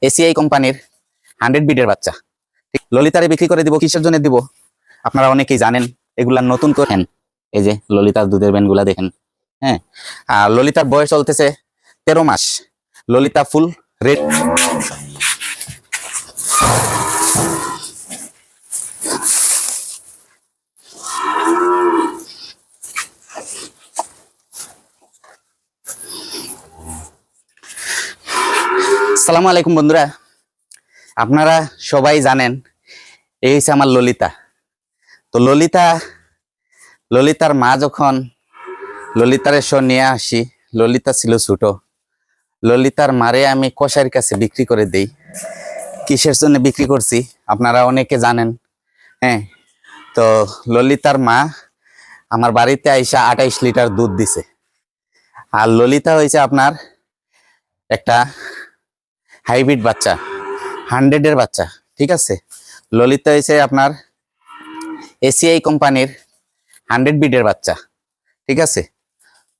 ACI কোম্পানির 100 বিটের বাচ্চা। ঠিক ললিতারে বিক্রি করে দিব, কিসের জন্য দিব আপনারা অনেকেই জানেন। এগুলা নতুন করেন, এই যে ললিতার দুধের ব্যানগুলা দেখেন। হ্যাঁ, আর ললিতার বয়স চলতেছে 13 মাস। ললিতা ফুল রেড। আসসালামু আলাইকুম বন্ধুরা, আপনারা সবাই জানেন এই হচ্ছে আমার ললিতা। তো ললিতার মা যখন ললিতারে নিয়ে আসি, ললিতা ছিল ছোট। ললিতার মারে আমি কসাইয়ের কাছে বিক্রি করে দেই। কিসের জন্য বিক্রি করছি আপনারা অনেকে জানেন। হ্যাঁ, তো ললিতার মা আমার বাড়িতে আইসা 28 লিটার দুধ দিছে। আর ললিতা হয়েছে আপনার একটা হাইব্রিড বাচ্চা, 100-এর বাচ্চা। ঠিক আছে, ললিতা হয়েছে আপনার এসিআই কোম্পানির 100 বিটের বাচ্চা। ঠিক আছে,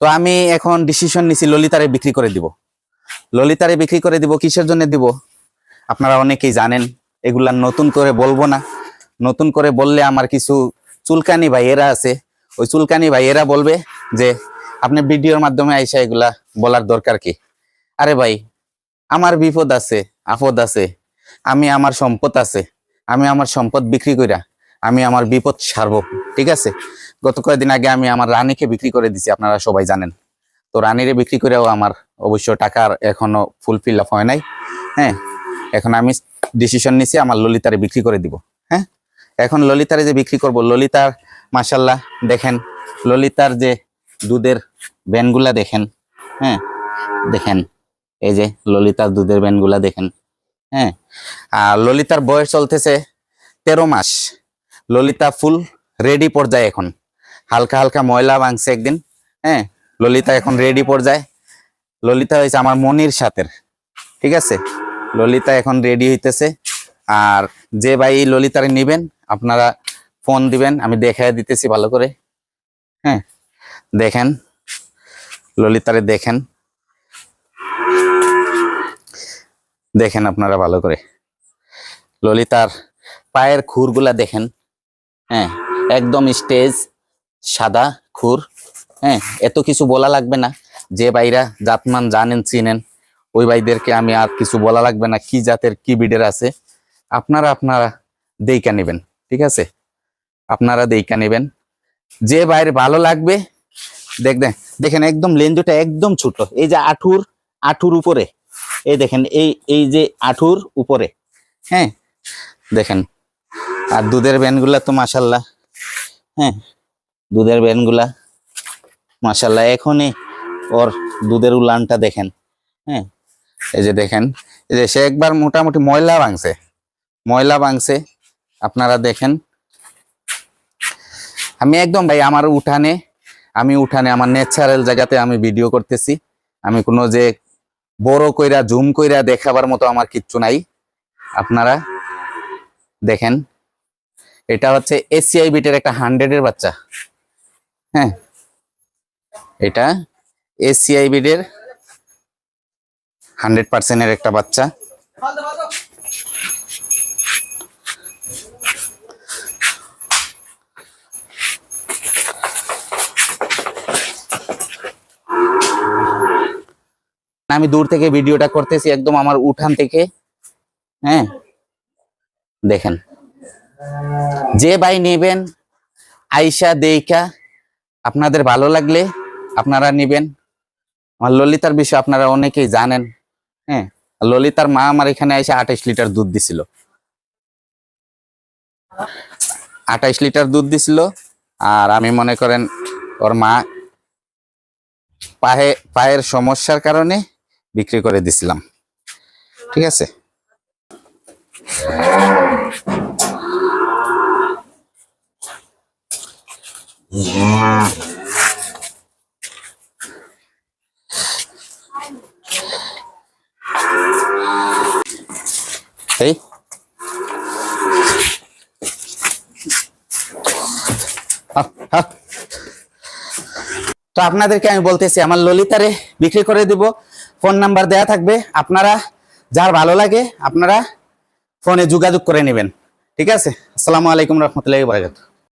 তো আমি এখন ডিসিশন নিছি ললিতারে বিক্রি করে দিব। ললিতারে বিক্রি করে দিব, কিসের জন্য দিব আপনারা অনেকেই জানেন। এগুলা নতুন করে বলবো না, নতুন করে বললে আমার কিছু চুলকানি ভাইয়েরা আছে, ওই চুলকানি ভাইয়েরা বলবে যে আপনি ভিডিওর মাধ্যমে আইসা এগুলা বলার দরকার কি। আরে ভাই, আমার বিপদ আছে, আপদ আছে, আমি আমার সম্পদ আছে, আমি আমার সম্পদ বিক্রি কইরা আমি আমার বিপদ সারবো। ঠিক আছে, গত কয়েকদিন আগে আমি আমার রানীকে বিক্রি করে দিছি, আপনারা সবাই জানেন। তো রানীরে বিক্রি করেও আমার অবশ্য টাকার এখনো ফুলফিল আপ হয় নাই। হ্যাঁ, এখন আমি ডিসিশন নিছি আমার ললিতারে বিক্রি করে দিব। হ্যাঁ, এখন ললিতারে যে বিক্রি করব, ললিতার মাশাল্লাহ দেখেন, ললিতার যে দুধের ব্যানগুলা দেখেন। হ্যাঁ, দেখেন এই যে ললিতার দুধের ব্যানগুলা দেখেন। হ্যাঁ, আর ললিতার বয়স চলতেছে 13 মাস। ললিতা ফুল রেডি পর্যায়ে, এখন হালকা হালকা ময়লা ভাঙছে একদিন। হ্যাঁ, ললিতা এখন রেডি পর্যায়ে। ললিতা হয়েছে আমার মনির সাথের। ঠিক আছে, ললিতা এখন রেডি হইতেছে। আর যে ভাই ললিতারে নিবেন আপনারা ফোন দিবেন, আমি দেখাই দিতেছি ভালো করে। হ্যাঁ, দেখেন ললিতারে দেখেন, দেখেন আপনারা ভালো করে ললিতার পায়ের খুরগুলা দেখেন। হ্যাঁ, একদম স্টেজ সাদা খুর। হ্যাঁ, এত কিছু বলা লাগবে না, যে ভাইরা জাতমান জানেন চিনেন ওই ভাইদেরকে আমি আর কিছু বলা লাগবে না কি জাতের কি বিডের আছে। আপনারা দেইকা নেবেন। ঠিক আছে, আপনারা দেইকা নেবেন, যে বাইরে ভালো লাগবে। দেখবেন, দেখেন একদম লেঞ্জটা একদম ছোট, এই যে আঠুর উপরে, এই দেখেন এই যে আঠুর উপরে। হ্যাঁ, দেখেন। আর দুধের ব্যানগুলা তো মাশাল্লাহ। হ্যাঁ, দুধের ব্যানগুলা মাশাল্লাহ, এখনই ওর দুধের উলানটা দেখেন। হ্যাঁ, এই যে দেখেন, এই যে সে একবার মোটামুটি ময়লা ভাঙছে আপনারা দেখেন। আমি একদম ভাই আমার উঠানে আমার ন্যাচারাল জায়গাতে আমি ভিডিও করতেছি। আমি কোনো যে বড় কইরা জুম কইরা দেখাবার মতো আমার কিচ্ছু নাই। আপনারা দেখেন, এটা হচ্ছে এসিআই বিটের একটা 100-এর বাচ্চা। হ্যাঁ, এটা এসিআই বিটের 100% একটা বাচ্চা। আমি দূর থেকে ভিডিওটা করতেছি, একদম আমার উঠান থেকে। হ্যাঁ, দেখেন, যে ভাই নেবেন আইসা দেইকা আপনাদের ভালো লাগলে আপনারা নেবেন। আমার ললিতার বিষয় আপনারা অনেকেই জানেন। হ্যাঁ, ললিতার মা আমার এখানে আইসা 28 লিটার দুধ দিছিল। 28 লিটার দুধ দিছিল। আর আমি মনে করেন ওর মা পায়ের সমস্যার কারণে বিক্রি করে দিছিলাম। ঠিক আছে, এই তো আপনাদেরকে আমি বলতেছি আমার ললিতারে বিক্রি করে দিব। ফোন নাম্বার দেয়া থাকবে, আপনারা যার ভালো লাগে আপনারা ফোনে যোগাযোগ করে নেবেন। ঠিক আছে, আসসালামু আলাইকুম রহমতুল্লাহি ওয়া বারাকাতুহু।